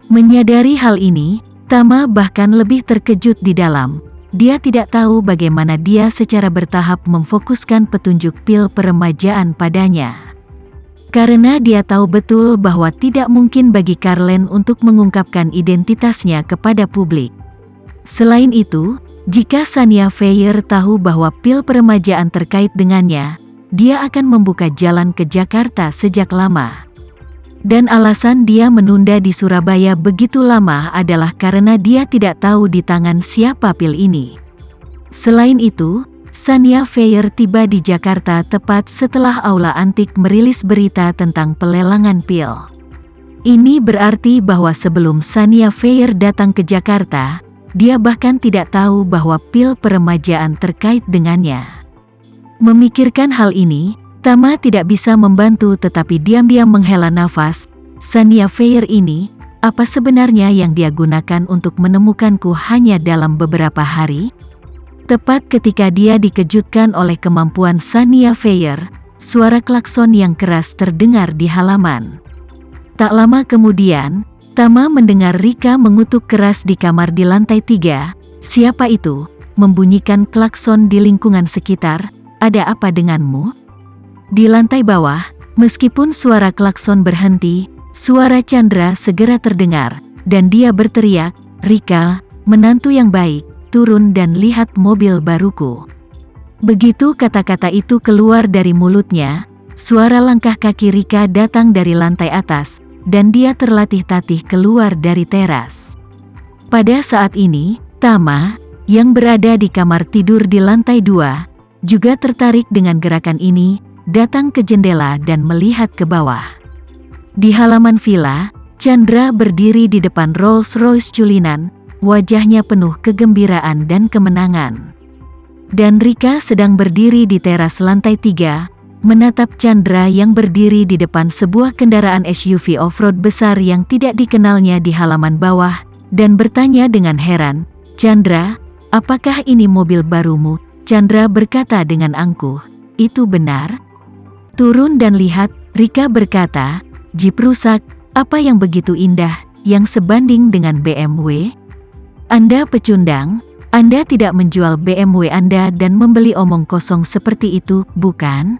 Menyadari hal ini, Tama bahkan lebih terkejut di dalam. Dia tidak tahu bagaimana dia secara bertahap memfokuskan petunjuk pil peremajaan padanya. Karena dia tahu betul bahwa tidak mungkin bagi Carlene untuk mengungkapkan identitasnya kepada publik. Selain itu, jika Shania Feyer tahu bahwa pil peremajaan terkait dengannya, dia akan membuka jalan ke Jakarta sejak lama. Dan alasan dia menunda di Surabaya begitu lama adalah karena dia tidak tahu di tangan siapa pil ini. Selain itu, Shania Feyer tiba di Jakarta tepat setelah Aula Antik merilis berita tentang pelelangan pil. Ini berarti bahwa sebelum Shania Feyer datang ke Jakarta, dia bahkan tidak tahu bahwa pil peremajaan terkait dengannya. Memikirkan hal ini, Tama tidak bisa membantu tetapi diam-diam menghela nafas. Shania Feyer ini, apa sebenarnya yang dia gunakan untuk menemukanku hanya dalam beberapa hari? Tepat ketika dia dikejutkan oleh kemampuan Shania Feyer, suara klakson yang keras terdengar di halaman. Tak lama kemudian, Tama mendengar Rika mengutuk keras di kamar di lantai 3. "Siapa itu?" membunyikan klakson di lingkungan sekitar. "Ada apa denganmu?" Di lantai bawah, meskipun suara klakson berhenti, suara Chandra segera terdengar, dan dia berteriak, "Rika, menantu yang baik, turun dan lihat mobil baruku." Begitu kata-kata itu keluar dari mulutnya, suara langkah kaki Rika datang dari lantai atas, dan dia terlatih-tatih keluar dari teras. Pada saat ini, Tama, yang berada di kamar tidur di lantai 2, juga tertarik dengan gerakan ini, datang ke jendela dan melihat ke bawah. Di halaman villa, Chandra berdiri di depan Rolls-Royce culinan, wajahnya penuh kegembiraan dan kemenangan. Dan Rika sedang berdiri di teras lantai 3, menatap Chandra yang berdiri di depan sebuah kendaraan SUV off-road besar yang tidak dikenalnya di halaman bawah, dan bertanya dengan heran, "Chandra, apakah ini mobil barumu?" Chandra berkata dengan angkuh, "Itu benar?" "Turun dan lihat," Rika berkata, "Jeep rusak, apa yang begitu indah, yang sebanding dengan BMW? Anda pecundang, Anda tidak menjual BMW Anda dan membeli omong kosong seperti itu, bukan?"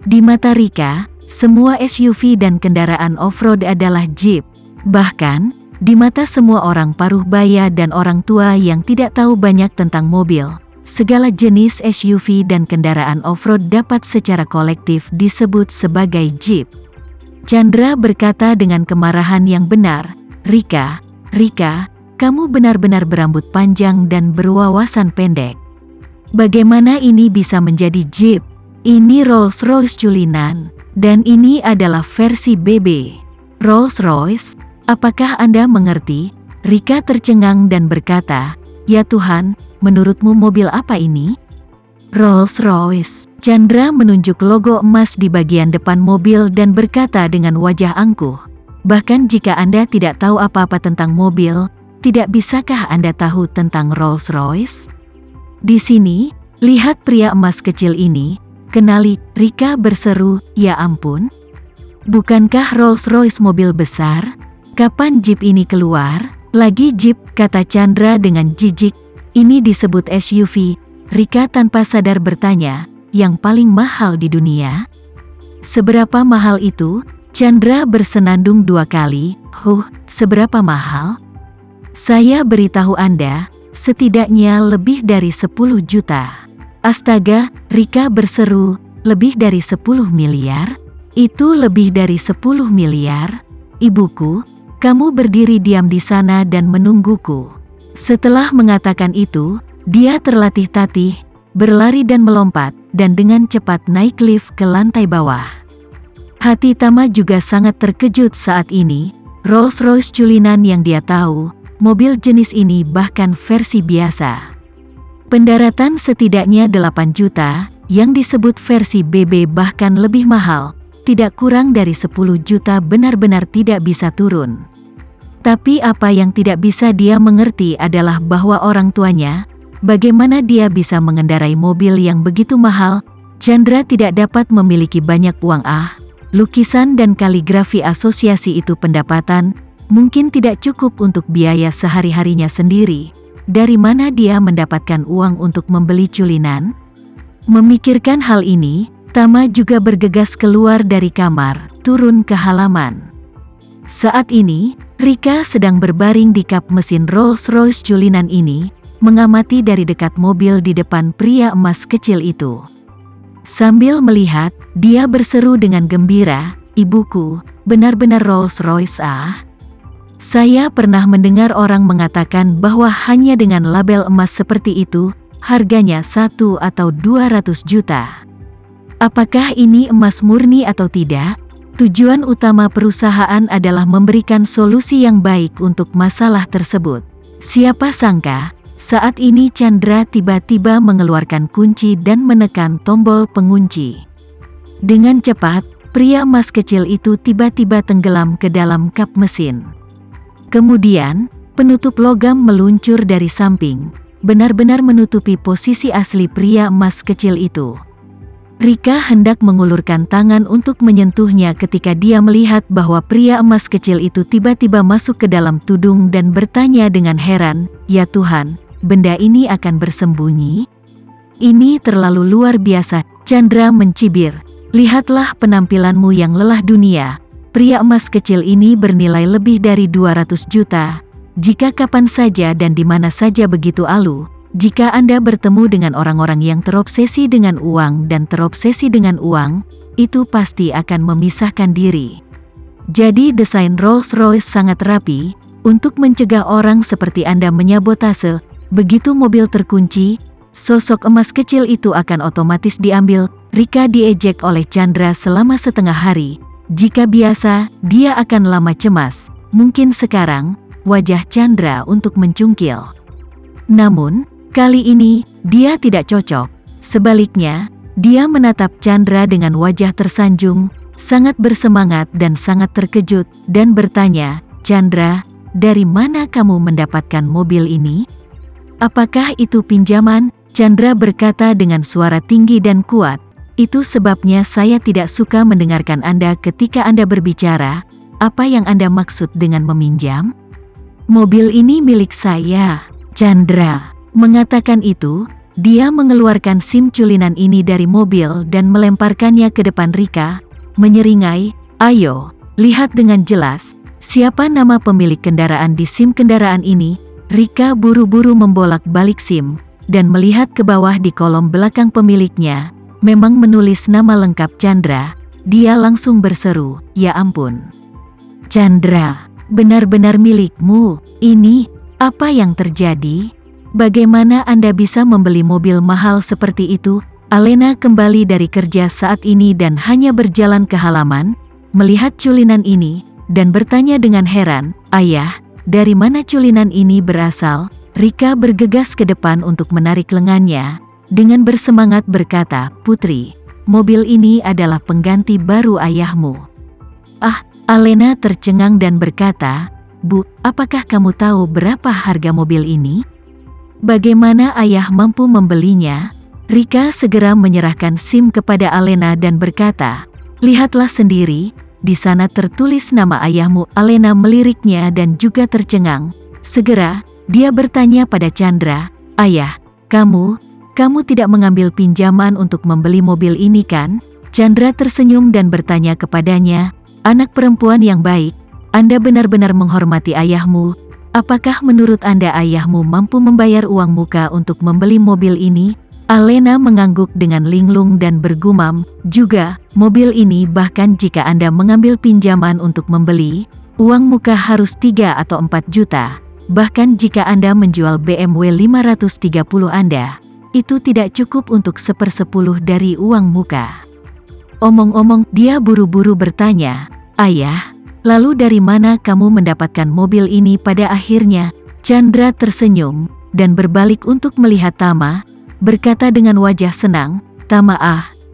Di mata Rika, semua SUV dan kendaraan off-road adalah Jeep. Bahkan, di mata semua orang paruh baya dan orang tua yang tidak tahu banyak tentang mobil, segala jenis SUV dan kendaraan off-road dapat secara kolektif disebut sebagai Jeep. Chandra berkata dengan kemarahan yang benar, "Rika, kamu benar-benar berambut panjang dan berwawasan pendek. Bagaimana ini bisa menjadi Jeep? Ini Rolls-Royce culinan, dan ini adalah versi BB. Rolls-Royce? Apakah Anda mengerti?" Rika tercengang dan berkata, "Ya Tuhan, menurutmu mobil apa ini?" "Rolls-Royce." Chandra menunjuk logo emas di bagian depan mobil dan berkata dengan wajah angkuh, "Bahkan jika Anda tidak tahu apa-apa tentang mobil, tidak bisakah Anda tahu tentang Rolls-Royce? Di sini, lihat pria emas kecil ini, kenali." Rika berseru, "Ya ampun. Bukankah Rolls-Royce mobil besar? Kapan Jeep ini keluar?" "Lagi Jeep," kata Chandra dengan jijik. "Ini disebut SUV." Rika tanpa sadar bertanya, "Yang paling mahal di dunia? Seberapa mahal itu?" Chandra bersenandung 2 kali. Seberapa mahal?" "Saya beritahu Anda, setidaknya lebih dari 10 juta. "Astaga," Rika berseru, "lebih dari 10 miliar? Itu lebih dari 10 miliar. Ibuku, kamu berdiri diam di sana dan menungguku." Setelah mengatakan itu, dia terlatih-tatih, berlari dan melompat, dan dengan cepat naik lift ke lantai bawah. Hati Tama juga sangat terkejut saat ini. Rolls-Royce culinan yang dia tahu, mobil jenis ini bahkan versi biasa. Pendaratan setidaknya 8 juta, yang disebut versi BB bahkan lebih mahal, tidak kurang dari 10 juta benar-benar tidak bisa turun. Tapi apa yang tidak bisa dia mengerti adalah bahwa orang tuanya, bagaimana dia bisa mengendarai mobil yang begitu mahal. Chandra tidak dapat memiliki banyak uang. Lukisan dan kaligrafi asosiasi itu pendapatan, Mungkin tidak cukup untuk biaya sehari-harinya sendiri. Dari mana dia mendapatkan uang untuk membeli culinan? Memikirkan hal ini, Tama juga bergegas keluar dari kamar, turun ke halaman. Saat ini, Rika sedang berbaring di kap mesin Rolls-Royce culinan ini, mengamati dari dekat mobil di depan pria emas kecil itu. Sambil melihat, dia berseru dengan gembira, "Ibuku, benar-benar Rolls-Royce ah. Saya pernah mendengar orang mengatakan bahwa hanya dengan label emas seperti itu, harganya 1 atau 200 juta. Apakah ini emas murni atau tidak? Tujuan utama perusahaan adalah memberikan solusi yang baik untuk masalah tersebut." Siapa sangka, saat ini Chandra tiba-tiba mengeluarkan kunci dan menekan tombol pengunci. Dengan cepat, pria emas kecil itu tiba-tiba tenggelam ke dalam kap mesin. Kemudian, penutup logam meluncur dari samping, benar-benar menutupi posisi asli pria emas kecil itu. Rika hendak mengulurkan tangan untuk menyentuhnya ketika dia melihat bahwa pria emas kecil itu tiba-tiba masuk ke dalam tudung dan bertanya dengan heran, "Ya Tuhan, benda ini akan bersembunyi? Ini terlalu luar biasa." Chandra mencibir, "Lihatlah penampilanmu yang lelah dunia. Pria emas kecil ini bernilai lebih dari 200 juta. Jika kapan saja dan di mana saja begitu alu, jika Anda bertemu dengan orang-orang yang terobsesi dengan uang dan terobsesi dengan uang, itu pasti akan memisahkan diri. Jadi desain Rolls-Royce sangat rapi, untuk mencegah orang seperti Anda menyabotase. Begitu mobil terkunci, sosok emas kecil itu akan otomatis diambil." Rika diejek oleh Chandra selama setengah hari. Jika biasa, dia akan lama cemas. Mungkin sekarang, wajah Chandra untuk mencungkil. Namun, kali ini, dia tidak cocok. Sebaliknya, dia menatap Chandra dengan wajah tersanjung, sangat bersemangat dan sangat terkejut, dan bertanya, "Chandra, dari mana kamu mendapatkan mobil ini? Apakah itu pinjaman?" Chandra berkata dengan suara tinggi dan kuat, "Itu sebabnya saya tidak suka mendengarkan Anda ketika Anda berbicara. Apa yang Anda maksud dengan meminjam? Mobil ini milik saya." Chandra mengatakan itu, dia mengeluarkan SIM culinan ini dari mobil dan melemparkannya ke depan Rika, menyeringai, "Ayo, lihat dengan jelas, siapa nama pemilik kendaraan di SIM kendaraan ini." Rika buru-buru membolak-balik SIM, dan melihat ke bawah di kolom belakang pemiliknya. Memang menulis nama lengkap Chandra. Dia langsung berseru, "Ya ampun. Chandra, benar-benar milikmu. Ini, apa yang terjadi? Bagaimana Anda bisa membeli mobil mahal seperti itu?" Alena kembali dari kerja saat ini dan hanya berjalan ke halaman, melihat culinan ini, dan bertanya dengan heran, "Ayah, dari mana culinan ini berasal?" Rika bergegas ke depan untuk menarik lengannya. Dengan bersemangat berkata, "Putri, mobil ini adalah pengganti baru ayahmu." "Ah," Alena tercengang dan berkata, "Bu, apakah kamu tahu berapa harga mobil ini? Bagaimana ayah mampu membelinya?" Rika segera menyerahkan SIM kepada Alena dan berkata, "Lihatlah sendiri, di sana tertulis nama ayahmu." Alena meliriknya dan juga tercengang. Segera, dia bertanya pada Chandra, "Ayah, kamu tidak mengambil pinjaman untuk membeli mobil ini kan?" Chandra tersenyum dan bertanya kepadanya, "Anak perempuan yang baik, Anda benar-benar menghormati ayahmu. Apakah menurut Anda ayahmu mampu membayar uang muka untuk membeli mobil ini?" Alena mengangguk dengan linglung dan bergumam, "Juga, mobil ini bahkan jika Anda mengambil pinjaman untuk membeli, uang muka harus 3 atau 4 juta. Bahkan jika Anda menjual BMW 530 Anda, itu tidak cukup untuk 1/10 dari uang muka." Omong-omong, dia buru-buru bertanya, "Ayah, lalu dari mana kamu mendapatkan mobil ini pada akhirnya?" Chandra tersenyum, dan berbalik untuk melihat Tama, berkata dengan wajah senang, "Tama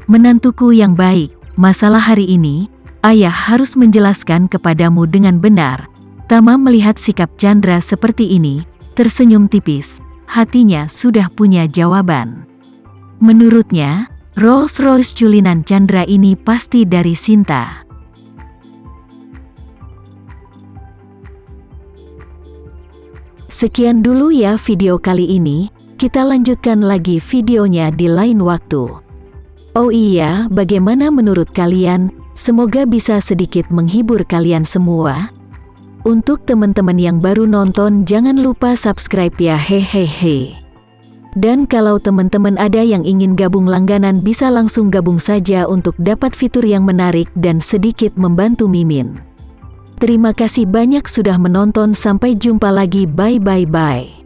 menantuku yang baik, masalah hari ini, ayah harus menjelaskan kepadamu dengan benar." Tama melihat sikap Chandra seperti ini, tersenyum tipis. Hatinya sudah punya jawaban. Menurutnya, Rolls-Royce culinan Chandra ini pasti dari Sinta. Sekian dulu ya video kali ini, kita lanjutkan lagi videonya di lain waktu. Oh iya, bagaimana menurut kalian? Semoga bisa sedikit menghibur kalian semua. Untuk teman-teman yang baru nonton, jangan lupa subscribe ya, hehehe. Dan kalau teman-teman ada yang ingin gabung langganan, bisa langsung gabung saja untuk dapat fitur yang menarik dan sedikit membantu Mimin. Terima kasih banyak sudah menonton, sampai jumpa lagi, bye.